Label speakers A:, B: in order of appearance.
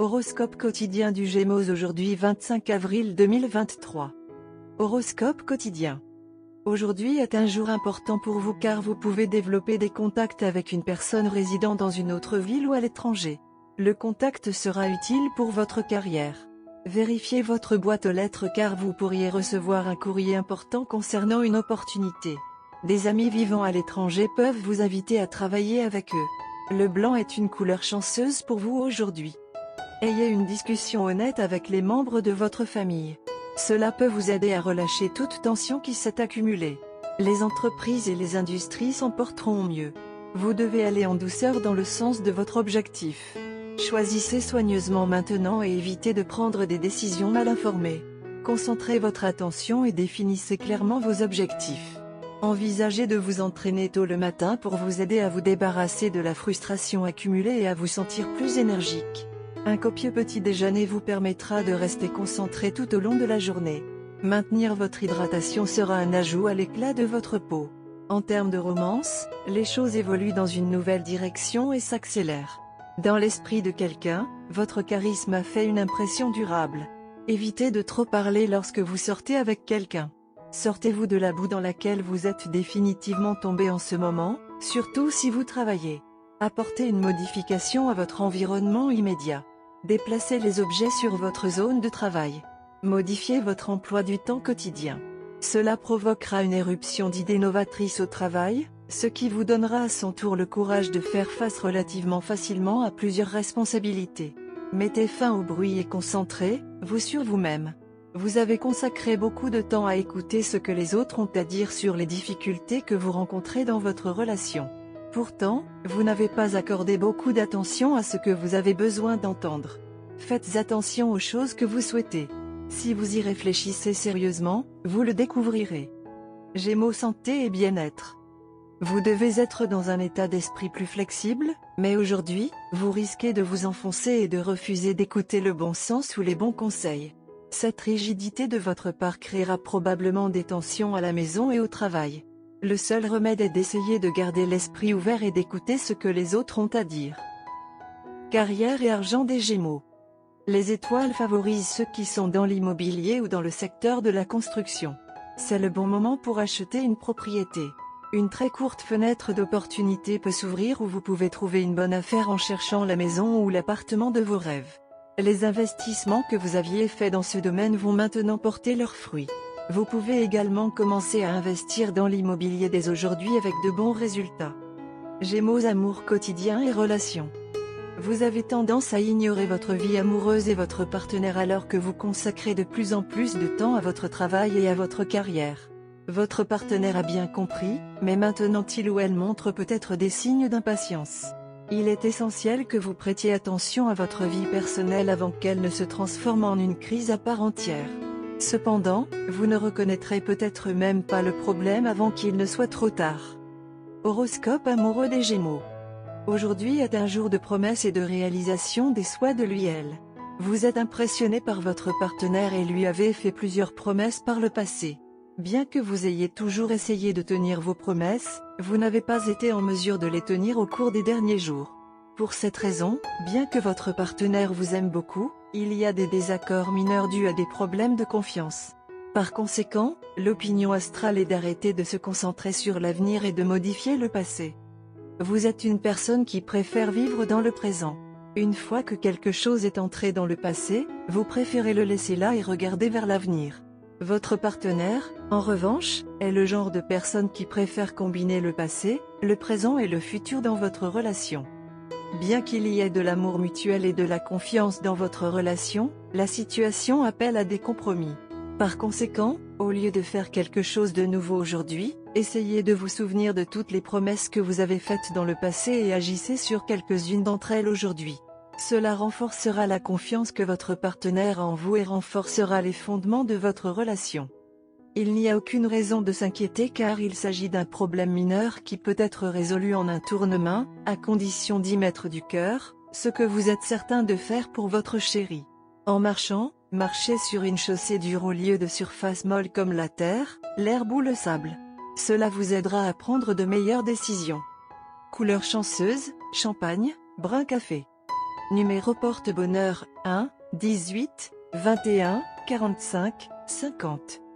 A: Horoscope quotidien du Gémeaux aujourd'hui 25 avril 2023. Horoscope quotidien. Aujourd'hui est un jour important pour vous car vous pouvez développer des contacts avec une personne résidant dans une autre ville ou à l'étranger. Le contact sera utile pour votre carrière. Vérifiez votre boîte aux lettres car vous pourriez recevoir un courrier important concernant une opportunité. Des amis vivant à l'étranger peuvent vous inviter à travailler avec eux. Le blanc est une couleur chanceuse pour vous aujourd'hui. Ayez une discussion honnête avec les membres de votre famille. Cela peut vous aider à relâcher toute tension qui s'est accumulée. Les entreprises et les industries s'en porteront mieux. Vous devez aller en douceur dans le sens de votre objectif. Choisissez soigneusement maintenant et évitez de prendre des décisions mal informées. Concentrez votre attention et définissez clairement vos objectifs. Envisagez de vous entraîner tôt le matin pour vous aider à vous débarrasser de la frustration accumulée et à vous sentir plus énergique. Un copieux petit déjeuner vous permettra de rester concentré tout au long de la journée. Maintenir votre hydratation sera un ajout à l'éclat de votre peau. En termes de romance, les choses évoluent dans une nouvelle direction et s'accélèrent. Dans l'esprit de quelqu'un, votre charisme a fait une impression durable. Évitez de trop parler lorsque vous sortez avec quelqu'un. Sortez-vous de la boue dans laquelle vous êtes définitivement tombé en ce moment, surtout si vous travaillez. Apportez une modification à votre environnement immédiat. Déplacez les objets sur votre zone de travail. Modifiez votre emploi du temps quotidien. Cela provoquera une éruption d'idées novatrices au travail, ce qui vous donnera à son tour le courage de faire face relativement facilement à plusieurs responsabilités. Mettez fin au bruit et concentrez-vous sur vous-même. Vous avez consacré beaucoup de temps à écouter ce que les autres ont à dire sur les difficultés que vous rencontrez dans votre relation. Pourtant, vous n'avez pas accordé beaucoup d'attention à ce que vous avez besoin d'entendre. Faites attention aux choses que vous souhaitez. Si vous y réfléchissez sérieusement, vous le découvrirez. Gémeaux santé et bien-être. Vous devez être dans un état d'esprit plus flexible, mais aujourd'hui, vous risquez de vous enfoncer et de refuser d'écouter le bon sens ou les bons conseils. Cette rigidité de votre part créera probablement des tensions à la maison et au travail. Le seul remède est d'essayer de garder l'esprit ouvert et d'écouter ce que les autres ont à dire. Carrière et argent des Gémeaux. Les étoiles favorisent ceux qui sont dans l'immobilier ou dans le secteur de la construction. C'est le bon moment pour acheter une propriété. Une très courte fenêtre d'opportunité peut s'ouvrir où vous pouvez trouver une bonne affaire en cherchant la maison ou l'appartement de vos rêves. Les investissements que vous aviez faits dans ce domaine vont maintenant porter leurs fruits. Vous pouvez également commencer à investir dans l'immobilier dès aujourd'hui avec de bons résultats. Gémeaux amour quotidien et relations. Vous avez tendance à ignorer votre vie amoureuse et votre partenaire alors que vous consacrez de plus en plus de temps à votre travail et à votre carrière. Votre partenaire a bien compris, mais maintenant il ou elle montre peut-être des signes d'impatience. Il est essentiel que vous prêtiez attention à votre vie personnelle avant qu'elle ne se transforme en une crise à part entière. Cependant, vous ne reconnaîtrez peut-être même pas le problème avant qu'il ne soit trop tard. Horoscope amoureux des Gémeaux. Aujourd'hui est un jour de promesses et de réalisation des souhaits de lui/elle. Vous êtes impressionné par votre partenaire et lui avez fait plusieurs promesses par le passé. Bien que vous ayez toujours essayé de tenir vos promesses, vous n'avez pas été en mesure de les tenir au cours des derniers jours. Pour cette raison, bien que votre partenaire vous aime beaucoup, il y a des désaccords mineurs dus à des problèmes de confiance. Par conséquent, l'opinion astrale est d'arrêter de se concentrer sur l'avenir et de modifier le passé. Vous êtes une personne qui préfère vivre dans le présent. Une fois que quelque chose est entré dans le passé, vous préférez le laisser là et regarder vers l'avenir. Votre partenaire, en revanche, est le genre de personne qui préfère combiner le passé, le présent et le futur dans votre relation. Bien qu'il y ait de l'amour mutuel et de la confiance dans votre relation, la situation appelle à des compromis. Par conséquent, au lieu de faire quelque chose de nouveau aujourd'hui, essayez de vous souvenir de toutes les promesses que vous avez faites dans le passé et agissez sur quelques-unes d'entre elles aujourd'hui. Cela renforcera la confiance que votre partenaire a en vous et renforcera les fondements de votre relation. Il n'y a aucune raison de s'inquiéter car il s'agit d'un problème mineur qui peut être résolu en un tournement, à condition d'y mettre du cœur, ce que vous êtes certain de faire pour votre chérie. En marchant, marchez sur une chaussée dure au lieu de surface molle comme la terre, l'herbe ou le sable. Cela vous aidera à prendre de meilleures décisions. Couleur chanceuse, champagne, brun café. Numéro porte-bonheur, 1, 18, 21, 45, 50.